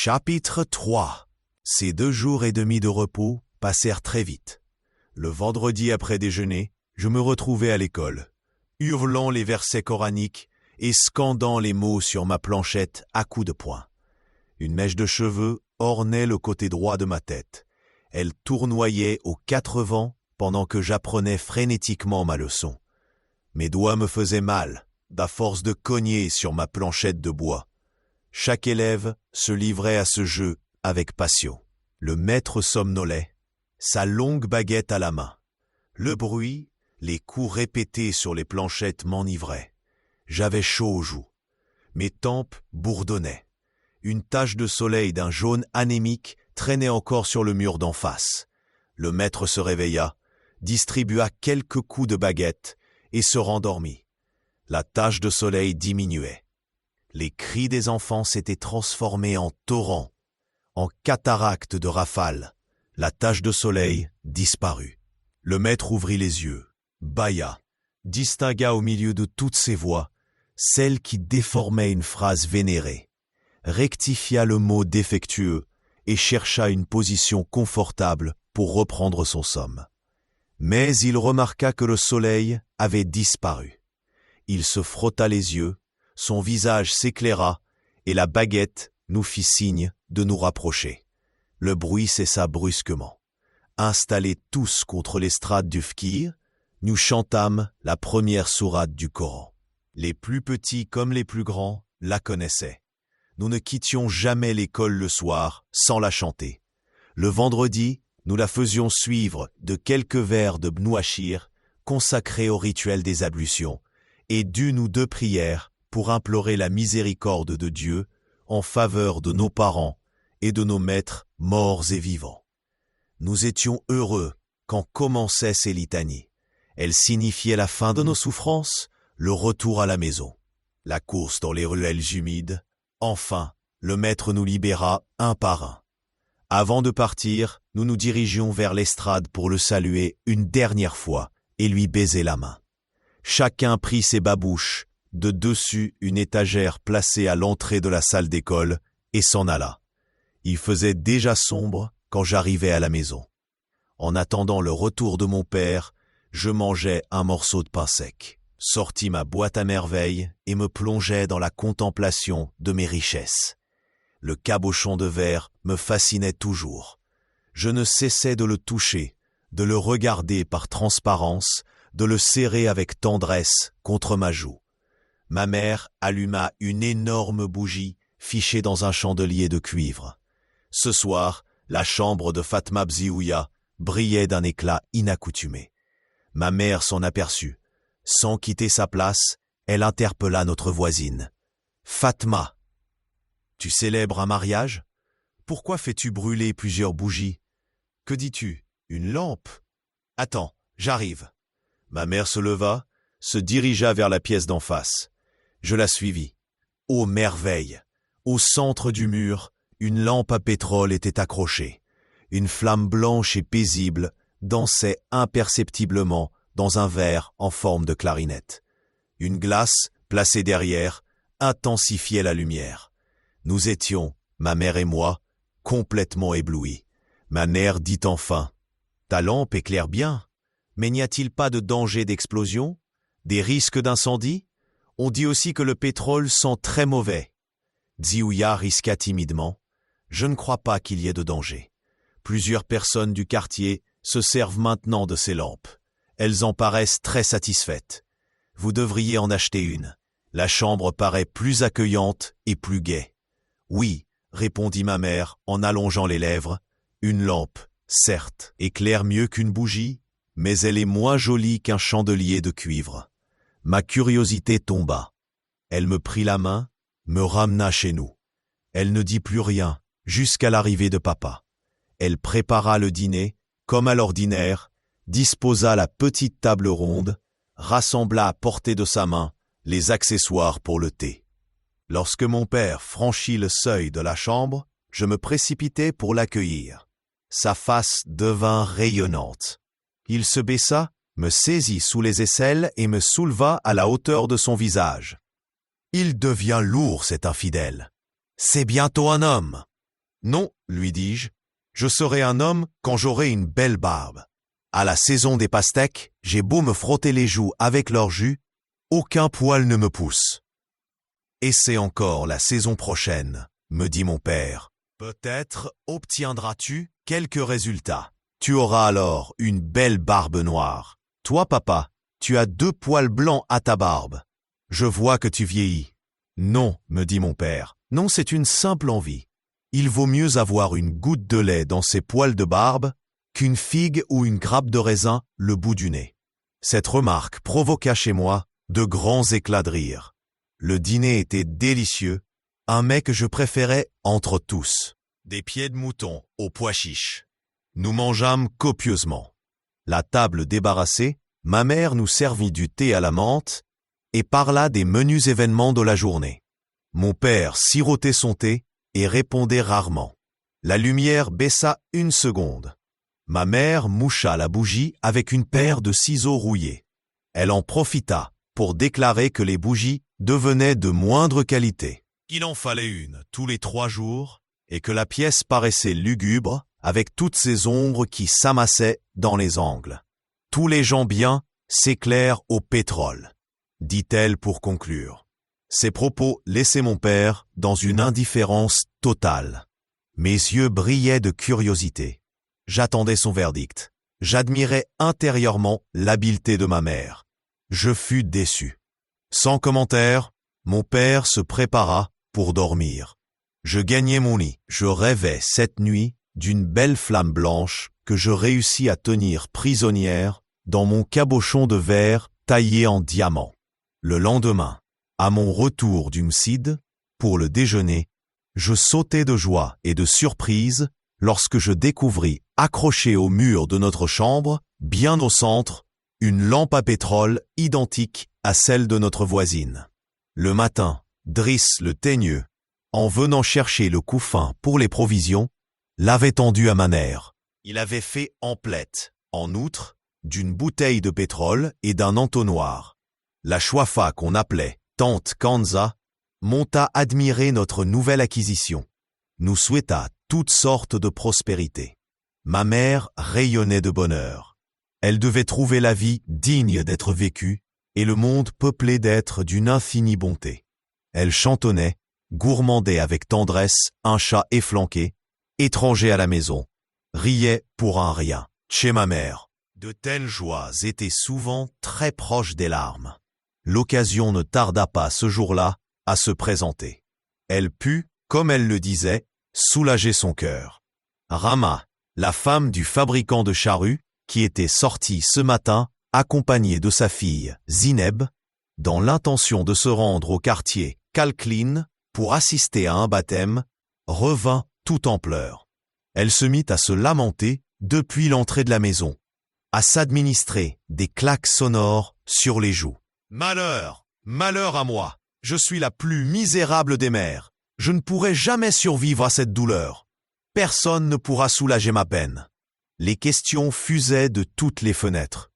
Chapitre 3. Ces 2 jours et demi de repos passèrent très vite. Le vendredi après déjeuner, je me retrouvai à l'école, hurlant les versets coraniques et scandant les mots sur ma planchette à coups de poing. Une mèche de cheveux ornait le côté droit de ma tête. Elle tournoyait aux 4 vents pendant que j'apprenais frénétiquement ma leçon. Mes doigts me faisaient mal, à force de cogner sur ma planchette de bois. Chaque élève se livrait à ce jeu avec passion. Le maître somnolait, sa longue baguette à la main. Le bruit, les coups répétés sur les planchettes m'enivraient. J'avais chaud aux joues. Mes tempes bourdonnaient. Une tache de soleil d'un jaune anémique traînait encore sur le mur d'en face. Le maître se réveilla, distribua quelques coups de baguette et se rendormit. La tache de soleil diminuait. Les cris des enfants s'étaient transformés en torrents, en cataractes de rafales. La tache de soleil disparut. Le maître ouvrit les yeux, bâilla, distingua au milieu de toutes ces voix celle qui déformait une phrase vénérée, rectifia le mot défectueux et chercha une position confortable pour reprendre son somme. Mais il remarqua que le soleil avait disparu. Il se frotta les yeux, son visage s'éclaira et la baguette nous fit signe de nous rapprocher. Le bruit cessa brusquement. Installés tous contre l'estrade du fkir, nous chantâmes la première sourate du Coran. Les plus petits comme les plus grands la connaissaient. Nous ne quittions jamais l'école le soir sans la chanter. Le vendredi, nous la faisions suivre de quelques vers de Bnou Achir consacrés au rituel des ablutions et d'1 ou 2 prières pour implorer la miséricorde de Dieu en faveur de nos parents et de nos maîtres morts et vivants. Nous étions heureux quand commençaient ces litanies. Elles signifiaient la fin de nos souffrances, le retour à la maison. La course dans les ruelles humides. Enfin, le maître nous libéra un par un. Avant de partir, nous nous dirigions vers l'estrade pour le saluer une dernière fois et lui baiser la main. Chacun prit ses babouches de dessus une étagère placée à l'entrée de la salle d'école et s'en alla. Il faisait déjà sombre quand j'arrivais à la maison. En attendant le retour de mon père, je mangeais un morceau de pain sec, sortis ma boîte à merveilles et me plongeais dans la contemplation de mes richesses. Le cabochon de verre me fascinait toujours. Je ne cessais de le toucher, de le regarder par transparence, de le serrer avec tendresse contre ma joue. Ma mère alluma une énorme bougie fichée dans un chandelier de cuivre. Ce soir, la chambre de Fatma Bziouya brillait d'un éclat inaccoutumé. Ma mère s'en aperçut. Sans quitter sa place, elle interpella notre voisine. « Fatma, tu célèbres un mariage? Pourquoi fais-tu brûler plusieurs bougies? Que dis-tu? Une lampe? Attends, j'arrive. » Ma mère se leva, se dirigea vers la pièce d'en face. Je la suivis. Ô merveille! Au centre du mur, une lampe à pétrole était accrochée. Une flamme blanche et paisible dansait imperceptiblement dans un verre en forme de clarinette. Une glace, placée derrière, intensifiait la lumière. Nous étions, ma mère et moi, complètement éblouis. Ma mère dit enfin, « Ta lampe éclaire bien, mais n'y a-t-il pas de danger d'explosion? Des risques d'incendie? On dit aussi que le pétrole sent très mauvais. » Bziouya risqua timidement, « Je ne crois pas qu'il y ait de danger. Plusieurs personnes du quartier se servent maintenant de ces lampes. Elles en paraissent très satisfaites. Vous devriez en acheter une. La chambre paraît plus accueillante et plus gaie. » « Oui, » répondit ma mère en allongeant les lèvres, « une lampe, certes, éclaire mieux qu'une bougie, mais elle est moins jolie qu'un chandelier de cuivre. » Ma curiosité tomba. Elle me prit la main, me ramena chez nous. Elle ne dit plus rien jusqu'à l'arrivée de papa. Elle prépara le dîner, comme à l'ordinaire, disposa la petite table ronde, rassembla à portée de sa main les accessoires pour le thé. Lorsque mon père franchit le seuil de la chambre, je me précipitai pour l'accueillir. Sa face devint rayonnante. Il se baissa, me saisit sous les aisselles et me souleva à la hauteur de son visage. « Il devient lourd, cet infidèle. C'est bientôt un homme. Non, lui dis-je, je serai un homme quand j'aurai une belle barbe. À la saison des pastèques, j'ai beau me frotter les joues avec leur jus, aucun poil ne me pousse. Et c'est encore la saison prochaine, me dit mon père. Peut-être obtiendras-tu quelques résultats. Tu auras alors une belle barbe noire. Toi, papa, tu as 2 poils blancs à ta barbe. Je vois que tu vieillis. Non, me dit mon père. Non, c'est une simple envie. Il vaut mieux avoir une goutte de lait dans ses poils de barbe qu'une figue ou une grappe de raisin le bout du nez. Cette remarque provoqua chez moi de grands éclats de rire. Le dîner était délicieux, un mets que je préférais entre tous. Des pieds de mouton aux pois chiches. Nous mangeâmes copieusement. La table débarrassée, ma mère nous servit du thé à la menthe et parla des menus événements de la journée. Mon père sirotait son thé et répondait rarement. La lumière baissa 1 seconde. Ma mère moucha la bougie avec une paire de ciseaux rouillés. Elle en profita pour déclarer que les bougies devenaient de moindre qualité. Il en fallait une tous les 3 jours et que la pièce paraissait lugubre avec toutes ces ombres qui s'amassaient dans les angles. Tous les gens bien s'éclairent au pétrole, dit-elle pour conclure. Ces propos laissaient mon père dans une indifférence totale. Mes yeux brillaient de curiosité. J'attendais son verdict. J'admirais intérieurement l'habileté de ma mère. Je fus déçu. Sans commentaire, mon père se prépara pour dormir. Je gagnai mon lit. Je rêvais cette nuit d'une belle flamme blanche que je réussis à tenir prisonnière dans mon cabochon de verre taillé en diamant. Le lendemain, à mon retour du Mcide, pour le déjeuner, je sautai de joie et de surprise lorsque je découvris, accrochée au mur de notre chambre, bien au centre, une lampe à pétrole identique à celle de notre voisine. Le matin, Driss le teigneux, en venant chercher le couffin pour les provisions, l'avait tendu à ma mère. Il avait fait emplette, en outre, d'une bouteille de pétrole et d'un entonnoir. La Chouafa qu'on appelait Tante Kanza monta admirer notre nouvelle acquisition, nous souhaita toutes sortes de prospérité. Ma mère rayonnait de bonheur. Elle devait trouver la vie digne d'être vécue et le monde peuplé d'êtres d'une infinie bonté. Elle chantonnait, gourmandait avec tendresse un chat efflanqué, étranger à la maison, riait pour un rien. Chez ma mère, de telles joies étaient souvent très proches des larmes. L'occasion ne tarda pas ce jour-là à se présenter. Elle put, comme elle le disait, soulager son cœur. Rama, la femme du fabricant de charrues, qui était sortie ce matin, accompagnée de sa fille, Zineb, dans l'intention de se rendre au quartier Kalklin pour assister à un baptême, revint tout en pleurs. Elle se mit à se lamenter depuis l'entrée de la maison, à s'administrer des claques sonores sur les joues. « Malheur, malheur à moi! Je suis la plus misérable des mères. Je ne pourrai jamais survivre à cette douleur. Personne ne pourra soulager ma peine. » Les questions fusaient de toutes les fenêtres.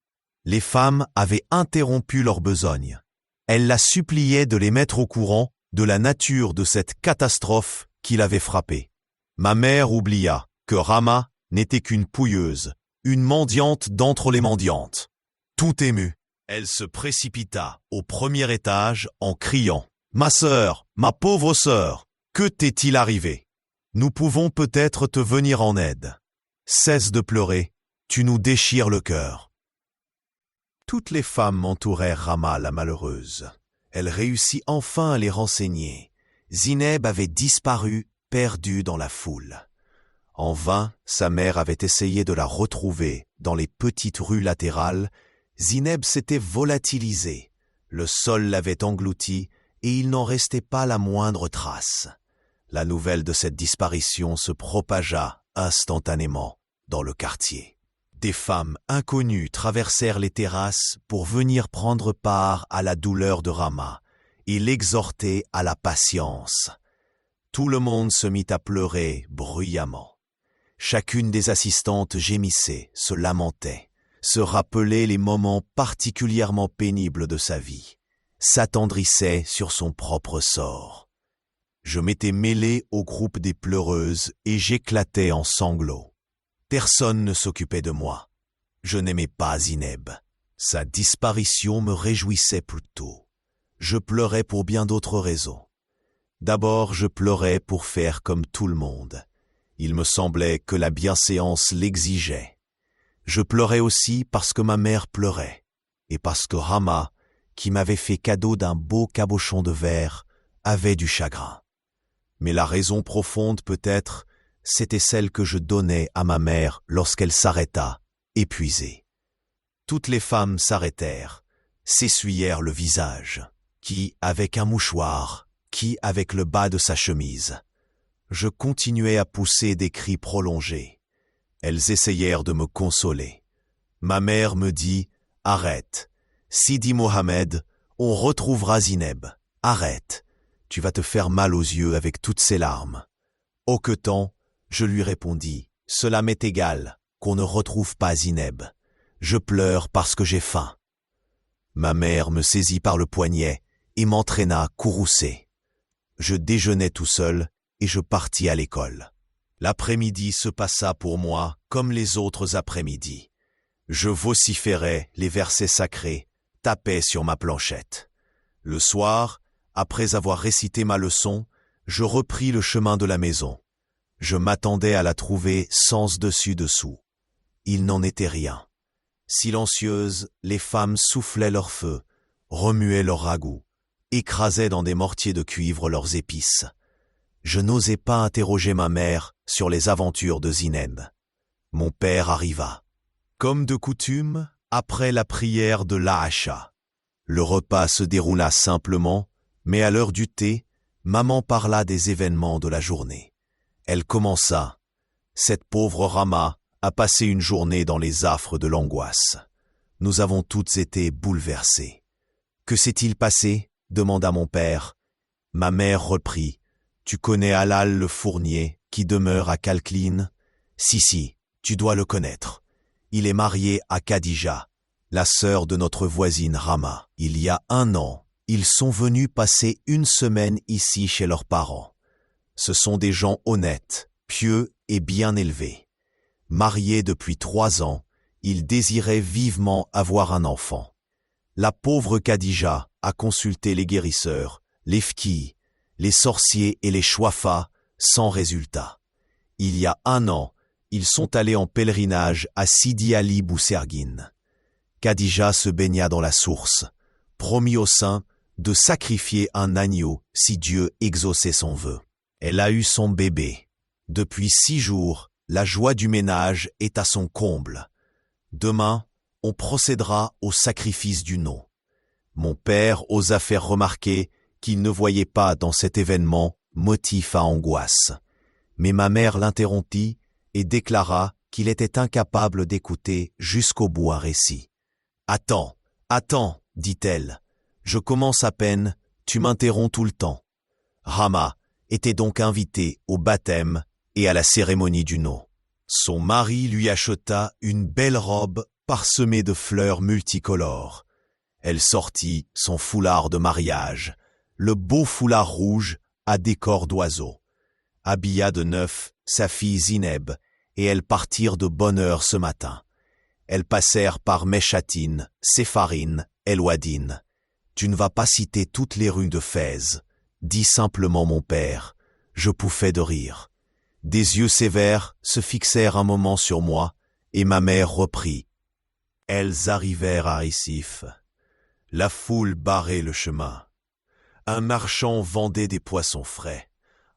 Les femmes avaient interrompu leur besogne. Elles la suppliaient de les mettre au courant de la nature de cette catastrophe qui l'avait frappée. Ma mère oublia que Rama n'était qu'une pouilleuse, une mendiante d'entre les mendiantes. Tout émue, elle se précipita au premier étage en criant « Ma sœur, ma pauvre sœur, que t'est-il arrivé? Nous pouvons peut-être te venir en aide. Cesse de pleurer, tu nous déchires le cœur. » Toutes les femmes entourèrent Rama la malheureuse. Elle réussit enfin à les renseigner. Zineb avait disparu, perdue dans la foule. En vain, sa mère avait essayé de la retrouver dans les petites rues latérales. Zineb s'était volatilisée. Le sol l'avait engloutie et il n'en restait pas la moindre trace. La nouvelle de cette disparition se propagea instantanément dans le quartier. Des femmes inconnues traversèrent les terrasses pour venir prendre part à la douleur de Rama et l'exhorter à la patience. Tout le monde se mit à pleurer bruyamment. Chacune des assistantes gémissait, se lamentait, se rappelait les moments particulièrement pénibles de sa vie, s'attendrissait sur son propre sort. Je m'étais mêlé au groupe des pleureuses et j'éclatais en sanglots. Personne ne s'occupait de moi. Je n'aimais pas Zineb. Sa disparition me réjouissait plutôt. Je pleurais pour bien d'autres raisons. D'abord, je pleurais pour faire comme tout le monde. Il me semblait que la bienséance l'exigeait. Je pleurais aussi parce que ma mère pleurait, et parce que Rama, qui m'avait fait cadeau d'un beau cabochon de verre, avait du chagrin. Mais la raison profonde peut-être, c'était celle que je donnais à ma mère lorsqu'elle s'arrêta, épuisée. Toutes les femmes s'arrêtèrent, s'essuyèrent le visage, qui avec un mouchoir, qui avec le bas de sa chemise. Je continuais à pousser des cris prolongés. Elles essayèrent de me consoler. Ma mère me dit « Arrête, Sidi Mohamed, on retrouvera Zineb. Arrête, tu vas te faire mal aux yeux avec toutes ces larmes. » Hoquetant, je lui répondis « Cela m'est égal, qu'on ne retrouve pas Zineb. Je pleure parce que j'ai faim. » Ma mère me saisit par le poignet et m'entraîna courroucé. Je déjeunai tout seul et je partis à l'école. L'après-midi se passa pour moi comme les autres après-midi. Je vociférais les versets sacrés, tapais sur ma planchette. Le soir, après avoir récité ma leçon, je repris le chemin de la maison. Je m'attendais à la trouver sens dessus-dessous. Il n'en était rien. Silencieuses, les femmes soufflaient leur feu, remuaient leur ragoût, écrasaient dans des mortiers de cuivre leurs épices. Je n'osais pas interroger ma mère sur les aventures de Zineb. Mon père arriva. Comme de coutume, après la prière de l'Aïcha. Le repas se déroula simplement, mais à l'heure du thé, maman parla des événements de la journée. Elle commença. Cette pauvre Rama a passé une journée dans les affres de l'angoisse. Nous avons toutes été bouleversées. Que s'est-il passé ? Demanda mon père. Ma mère reprit. Tu connais Halal le fournier qui demeure à Kalkline ? Si, tu dois le connaître. Il est marié à Khadija, la sœur de notre voisine Rama. Il y a 1 an, ils sont venus passer une semaine ici chez leurs parents. Ce sont des gens honnêtes, pieux et bien élevés. Mariés depuis 3 ans, ils désiraient vivement avoir un enfant. La pauvre Khadija a consulté les guérisseurs, les fqihs, les sorciers et les chouafas, sans résultat. Il y a 1 an, ils sont allés en pèlerinage à Sidi Ali Bousserguine. Khadija se baigna dans la source, promit aux saints de sacrifier un agneau si Dieu exauçait son vœu. Elle a eu son bébé. Depuis 6 jours, la joie du ménage est à son comble. Demain, on procédera au sacrifice du nom. Mon père osa faire remarquer qu'il ne voyait pas dans cet événement motif à angoisse. Mais ma mère l'interrompit et déclara qu'il était incapable d'écouter jusqu'au bout un récit. « Attends, dit-elle, je commence à peine, tu m'interromps tout le temps. » Rama était donc invitée au baptême et à la cérémonie du nom. Son mari lui acheta une belle robe parsemée de fleurs multicolores. Elle sortit son foulard de mariage, le beau foulard rouge à décor d'oiseau. Habilla de neuf sa fille Zineb, et elles partirent de bonne heure ce matin. Elles passèrent par Meshatine, Sepharine, El Ouadine. Tu ne vas pas citer toutes les rues de Fès, dit simplement mon père. Je pouffais de rire. Des yeux sévères se fixèrent un moment sur moi, et ma mère reprit. Elles arrivèrent à Rissif. La foule barrait le chemin. Un marchand vendait des poissons frais.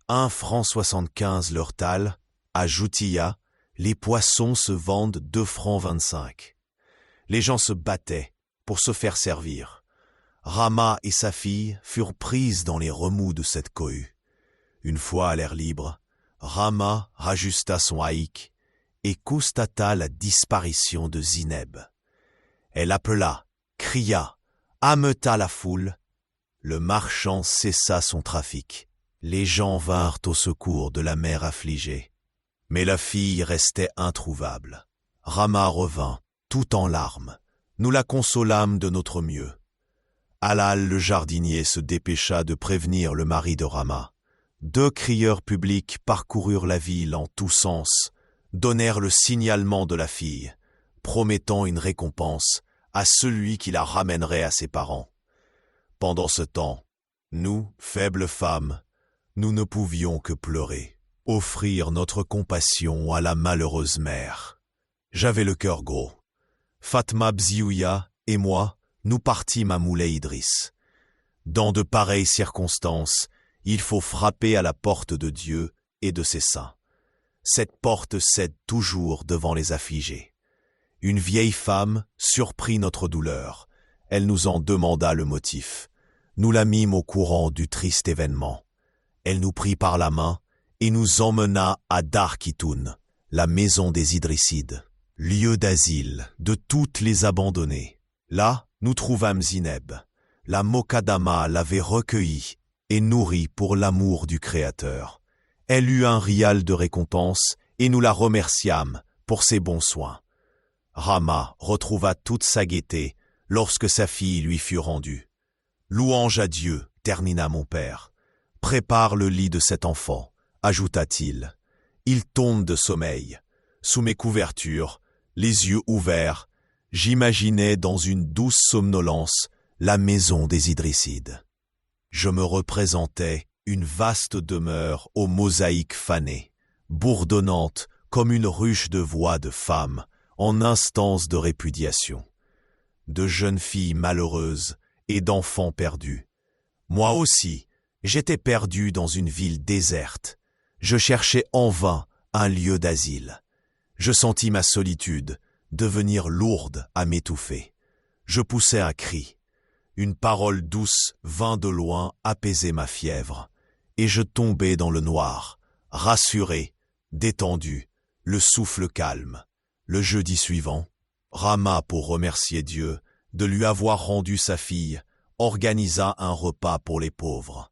1,75 franc leur talle. À Joutia, les poissons se vendent 2,25 francs. Les gens se battaient pour se faire servir. Rama et sa fille furent prises dans les remous de cette cohue. Une fois à l'air libre, Rama rajusta son haïk et constata la disparition de Zineb. Elle appela, cria, ameuta la foule. Le marchand cessa son trafic. Les gens vinrent au secours de la mère affligée. Mais la fille restait introuvable. Rama revint, tout en larmes. Nous la consolâmes de notre mieux. Halal le jardinier se dépêcha de prévenir le mari de Rama. 2 crieurs publics parcoururent la ville en tous sens, donnèrent le signalement de la fille, promettant une récompense à celui qui la ramènerait à ses parents. Pendant ce temps, nous, faibles femmes, nous ne pouvions que pleurer, offrir notre compassion à la malheureuse mère. J'avais le cœur gros. Fatma Bziouya et moi, nous partîmes à Moulay Idriss. Dans de pareilles circonstances, il faut frapper à la porte de Dieu et de ses saints. Cette porte cède toujours devant les affligés. Une vieille femme surprit notre douleur. Elle nous en demanda le motif. Nous la mîmes au courant du triste événement. Elle nous prit par la main et nous emmena à Dar Kitoun, la maison des Idrissides, lieu d'asile de toutes les abandonnées. Là, nous trouvâmes Zineb. La Mokaddama l'avait recueillie et nourrie pour l'amour du Créateur. Elle eut un rial de récompense et nous la remerciâmes pour ses bons soins. Rama retrouva toute sa gaieté lorsque sa fille lui fut rendue. Louange à Dieu, termina mon père. Prépare le lit de cet enfant, ajouta-t-il. Il tombe de sommeil. Sous mes couvertures, les yeux ouverts, j'imaginais dans une douce somnolence la maison des Idrissides. Je me représentais une vaste demeure aux mosaïques fanées, bourdonnante comme une ruche de voix de femmes en instance de répudiation, de jeunes filles malheureuses et d'enfants perdus. Moi aussi, j'étais perdu dans une ville déserte. Je cherchais en vain un lieu d'asile. Je sentis ma solitude devenir lourde à m'étouffer. Je poussai un cri. Une parole douce vint de loin apaiser ma fièvre, et je tombai dans le noir, rassuré, détendu, le souffle calme. Le jeudi suivant, Rama, pour remercier Dieu de lui avoir rendu sa fille, organisa un repas pour les pauvres.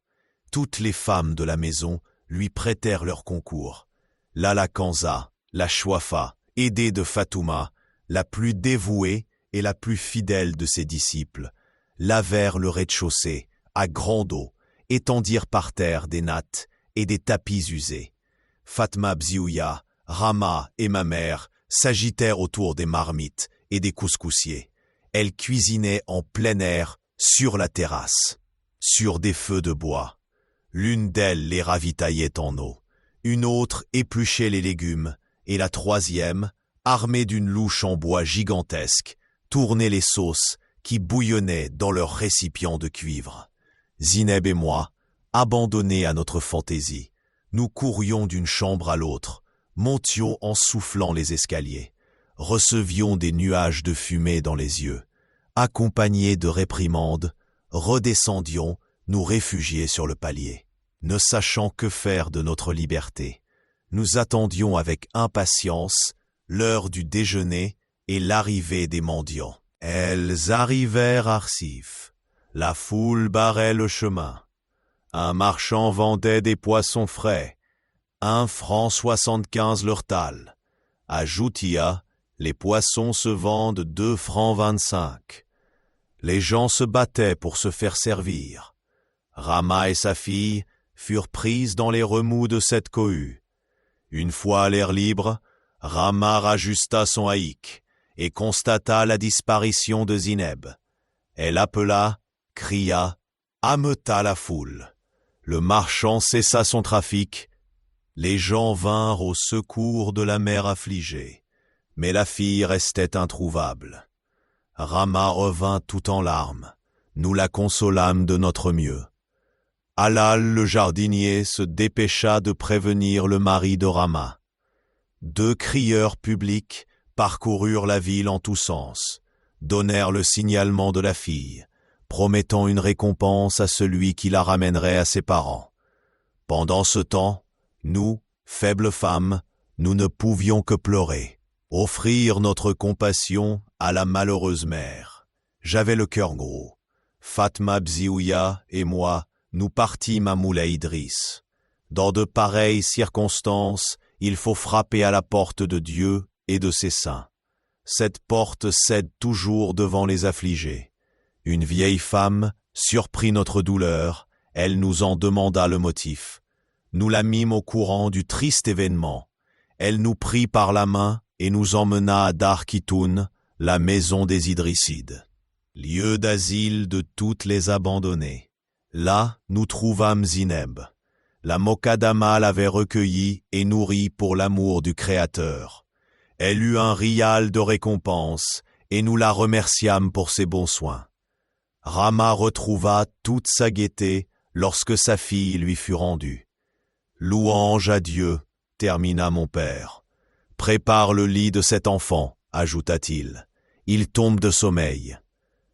Toutes les femmes de la maison lui prêtèrent leur concours. Lala Kanza, la Chouafa, aidée de Fatouma, la plus dévouée et la plus fidèle de ses disciples, lavèrent le rez-de-chaussée à grande eau, étendirent par terre des nattes et des tapis usés. Fatma Bziouya, Rama et ma mère s'agitèrent autour des marmites et des couscoussiers. Elles cuisinaient en plein air sur la terrasse, sur des feux de bois. L'une d'elles les ravitaillait en eau, une autre épluchait les légumes, et la troisième, armée d'une louche en bois gigantesque, tournait les sauces qui bouillonnaient dans leurs récipients de cuivre. Zineb et moi, abandonnés à notre fantaisie, nous courions d'une chambre à l'autre, montions en soufflant les escaliers, recevions des nuages de fumée dans les yeux, accompagnés de réprimandes, redescendions, nous réfugier sur le palier. Ne sachant que faire de notre liberté, nous attendions avec impatience l'heure du déjeuner et l'arrivée des mendiants. Elles arrivèrent à Arsif. La foule barrait le chemin. Un marchand vendait des poissons frais. 1,75 franc leur tal. À Joutia, les poissons se vendent 2,25 francs. Les gens se battaient pour se faire servir. Rama et sa fille furent prises dans les remous de cette cohue. Une fois à l'air libre, Rama rajusta son haïk et constata la disparition de Zineb. Elle appela, cria, ameuta la foule. Le marchand cessa son trafic. Les gens vinrent au secours de la mère affligée, mais la fille restait introuvable. Rama revint tout en larmes. Nous la consolâmes de notre mieux. Halal, le jardinier, se dépêcha de prévenir le mari de Rama. 2 crieurs publics parcoururent la ville en tous sens, donnèrent le signalement de la fille, promettant une récompense à celui qui la ramènerait à ses parents. Pendant ce temps, nous, faibles femmes, nous ne pouvions que pleurer, offrir notre compassion à la malheureuse mère. J'avais le cœur gros. Fatma Bziouya et moi, nous partîmes à Moulay Idriss. Dans de pareilles circonstances, il faut frapper à la porte de Dieu et de ses saints. Cette porte cède toujours devant les affligés. Une vieille femme surprit notre douleur, elle nous en demanda le motif. Nous la mîmes au courant du triste événement. Elle nous prit par la main et nous emmena à Dar-Kitoun, la maison des Idrissides, lieu d'asile de toutes les abandonnées. Là, nous trouvâmes Zineb. La Mokaddama l'avait recueillie et nourrie pour l'amour du Créateur. Elle eut un rial de récompense, et nous la remerciâmes pour ses bons soins. Rama retrouva toute sa gaieté lorsque sa fille lui fut rendue. Louange à Dieu, termina mon père. Prépare le lit de cet enfant, ajouta-t-il. Il tombe de sommeil.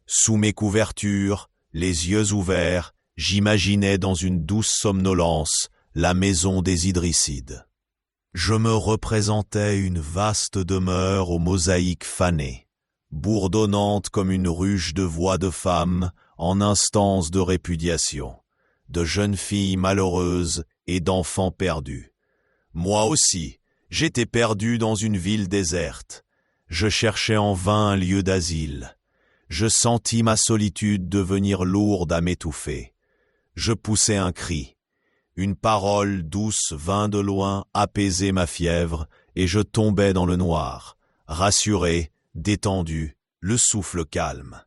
Sous mes couvertures, les yeux ouverts, j'imaginais dans une douce somnolence la maison des Idrissides. Je me représentais une vaste demeure aux mosaïques fanées, bourdonnante comme une ruche de voix de femmes en instance de répudiation, de jeunes filles malheureuses et d'enfants perdus. Moi aussi, j'étais perdu dans une ville déserte. Je cherchais en vain un lieu d'asile. Je sentis ma solitude devenir lourde à m'étouffer. Je poussai un cri. Une parole douce vint de loin apaiser ma fièvre, et je tombai dans le noir, rassuré, détendu, le souffle calme.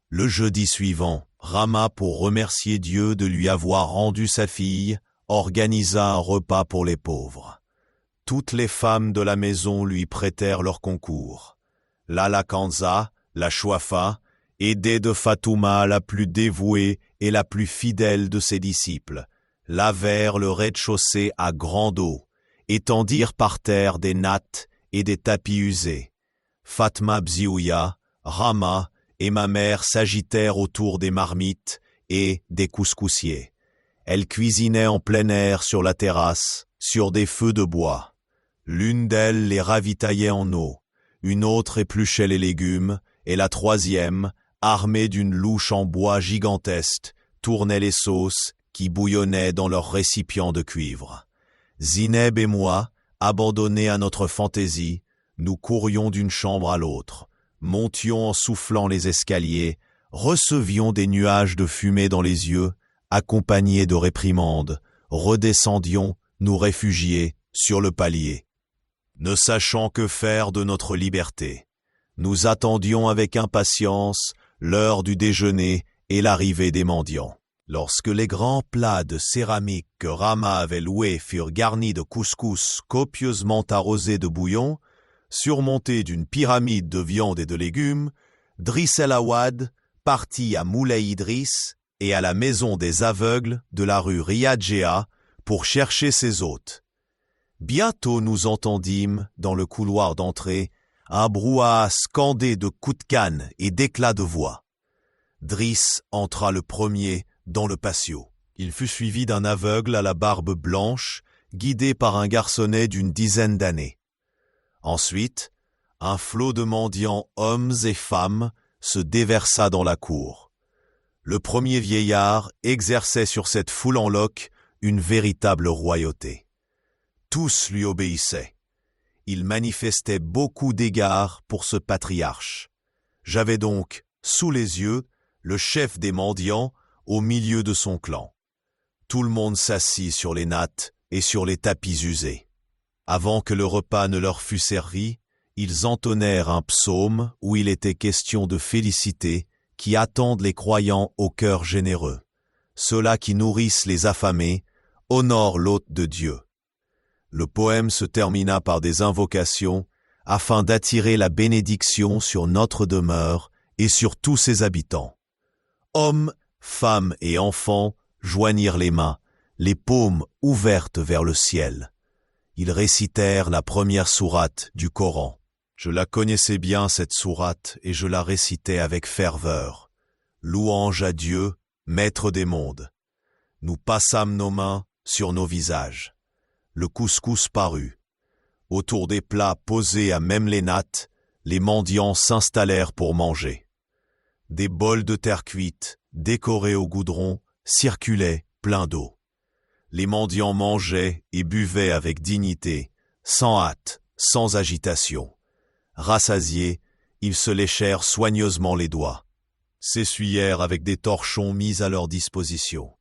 Le jeudi suivant, Rama, pour remercier Dieu de lui avoir rendu sa fille, organisa un repas pour les pauvres. Toutes les femmes de la maison lui prêtèrent leur concours. Lala Kanza, la Chouafa, aidée de Fatouma, la plus dévouée et la plus fidèle de ses disciples, lavèrent le rez-de-chaussée à grande eau, étendirent par terre des nattes et des tapis usés. Fatma Bziouya, Rama et ma mère s'agitèrent autour des marmites et des couscoussiers. Elles cuisinaient en plein air sur la terrasse, sur des feux de bois. L'une d'elles les ravitaillait en eau, une autre épluchait les légumes, et la troisième, armée d'une louche en bois gigantesque, tournait les sauces qui bouillonnaient dans leurs récipients de cuivre. Zineb et moi, abandonnés à notre fantaisie, nous courions d'une chambre à l'autre, montions en soufflant les escaliers, recevions des nuages de fumée dans les yeux, accompagnés de réprimandes, redescendions, nous réfugier, sur le palier. Ne sachant que faire de notre liberté, nous attendions avec impatience l'heure du déjeuner et l'arrivée des mendiants. Lorsque les grands plats de céramique que Rama avait loués furent garnis de couscous copieusement arrosés de bouillon, surmontés d'une pyramide de viande et de légumes, Driss El Awad partit à Moulay Idriss et à la maison des aveugles de la rue Riyad Jeha pour chercher ses hôtes. Bientôt nous entendîmes, dans le couloir d'entrée, un brouhaha scandé de coups de canne et d'éclats de voix. Driss entra le premier dans le patio. Il fut suivi d'un aveugle à la barbe blanche, guidé par un garçonnet d'une dizaine d'années. Ensuite, un flot de mendiants hommes et femmes se déversa dans la cour. Le premier vieillard exerçait sur cette foule en loques une véritable royauté. Tous lui obéissaient. Il manifestait beaucoup d'égards pour ce patriarche. J'avais donc, sous les yeux, le chef des mendiants au milieu de son clan. Tout le monde s'assit sur les nattes et sur les tapis usés. Avant que le repas ne leur fût servi, ils entonnèrent un psaume où il était question de félicité qui attendent les croyants au cœur généreux. Ceux-là qui nourrissent les affamés honorent l'hôte de Dieu. Le poème se termina par des invocations afin d'attirer la bénédiction sur notre demeure et sur tous ses habitants. Hommes, femmes et enfants joignirent les mains, les paumes ouvertes vers le ciel. Ils récitèrent la première sourate du Coran. Je la connaissais bien, cette sourate, et je la récitais avec ferveur. Louange à Dieu, maître des mondes. Nous passâmes nos mains sur nos visages. Le couscous parut. Autour des plats posés à même les nattes, les mendiants s'installèrent pour manger. Des bols de terre cuite, décorés au goudron, circulaient pleins d'eau. Les mendiants mangeaient et buvaient avec dignité, sans hâte, sans agitation. Rassasiés, ils se léchèrent soigneusement les doigts, s'essuyèrent avec des torchons mis à leur disposition.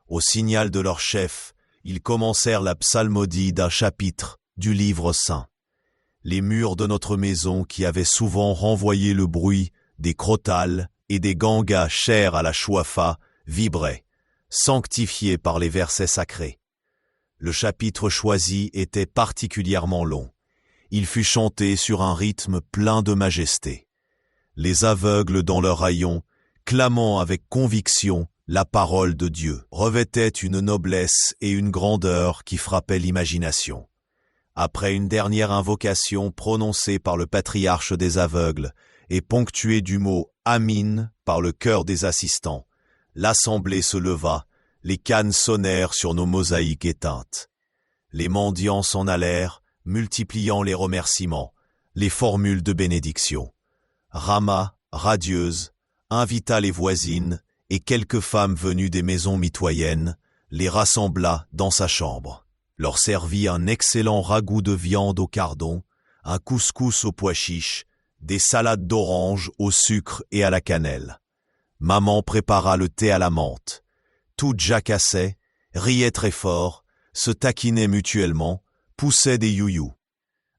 Au signal de leur chef, Ils commencèrent la psalmodie d'un chapitre du livre saint. Les murs de notre maison, qui avaient souvent renvoyé le bruit des crotales et des gangas chers à la chouafa, vibraient, sanctifiés par les versets sacrés. Le chapitre choisi était particulièrement long. Il fut chanté sur un rythme plein de majesté. Les aveugles dans leur rayon, clamant avec conviction la parole de Dieu, revêtaient une noblesse et une grandeur qui frappaient l'imagination. Après une dernière invocation prononcée par le patriarche des aveugles et ponctuée du mot « Amin » par le chœur des assistants, l'assemblée se leva, les cannes sonnèrent sur nos mosaïques éteintes. Les mendiants s'en allèrent, multipliant les remerciements, les formules de bénédiction. Rama, radieuse, invita les voisines et quelques femmes venues des maisons mitoyennes, les rassembla dans sa chambre. Leur servit un excellent ragoût de viande au cardon, un couscous aux pois chiches, des salades d'oranges au sucre et à la cannelle. Maman prépara le thé à la menthe. Toutes jacassaient, riaient très fort, se taquinaient mutuellement, poussaient des youyous.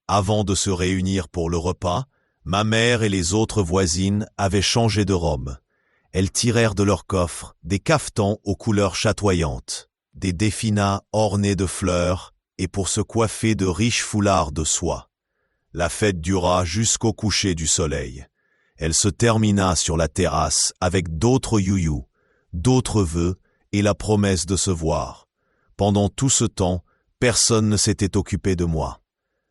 Avant de se réunir pour le repas, ma mère et les autres voisines avaient changé de robe. Elles tirèrent de leurs coffres des cafetans aux couleurs chatoyantes, des définas ornés de fleurs et pour se coiffer de riches foulards de soie. La fête dura jusqu'au coucher du soleil. Elle se termina sur la terrasse avec d'autres youyous, d'autres vœux et la promesse de se voir. Pendant tout ce temps, personne ne s'était occupé de moi.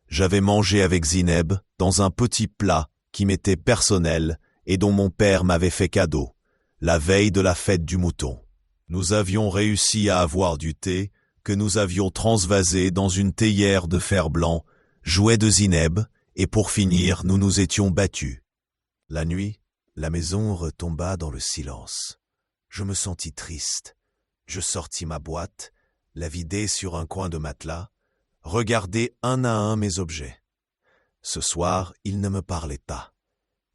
J'avais mangé avec Zineb dans un petit plat qui m'était personnel et dont mon père m'avait fait cadeau, la veille de la fête du mouton. Nous avions réussi à avoir du thé que nous avions transvasé dans une théière de fer blanc, jouet de Zineb, et pour finir, nous nous étions battus. La nuit, la maison retomba dans le silence. Je me sentis triste. Je sortis ma boîte, la vidai sur un coin de matelas, regardai un à un mes objets. Ce soir, ils ne me parlaient pas.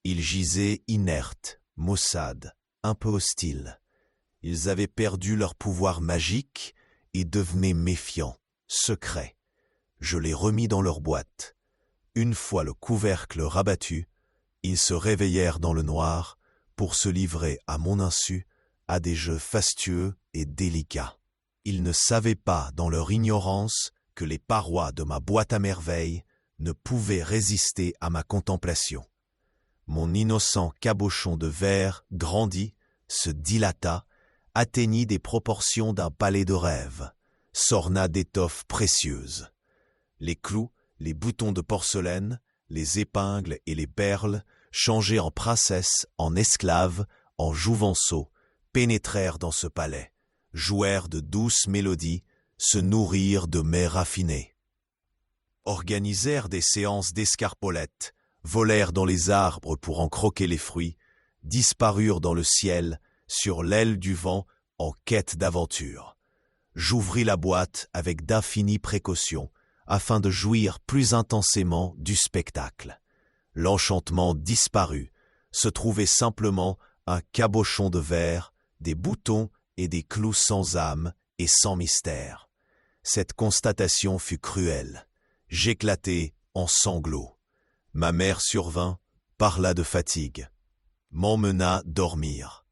Ils gisaient inertes, maussades, un peu hostiles. Ils avaient perdu leur pouvoir magique et devenaient méfiants, secrets. Je les remis dans leur boîte. Une fois le couvercle rabattu, ils se réveillèrent dans le noir pour se livrer à mon insu à des jeux fastueux et délicats. Ils ne savaient pas, dans leur ignorance, que les parois de ma boîte à merveilles ne pouvaient résister à ma contemplation. Mon innocent cabochon de verre grandit, se dilata, atteignit des proportions d'un palais de rêve, s'orna d'étoffes précieuses. Les clous, les boutons de porcelaine, les épingles et les perles, changés en princesses, en esclaves, en jouvenceaux, pénétrèrent dans ce palais, jouèrent de douces mélodies, se nourrirent de mets raffinés. Organisèrent des séances d'escarpolettes, volèrent dans les arbres pour en croquer les fruits, disparurent dans le ciel, sur l'aile du vent, en quête d'aventure. J'ouvris la boîte avec d'infinies précautions, afin de jouir plus intensément du spectacle. L'enchantement disparut, se trouvait simplement un cabochon de verre, des boutons et des clous sans âme et sans mystère. Cette constatation fut cruelle. J'éclatai en sanglots. Ma mère survint, parla de fatigue, m'emmena dormir.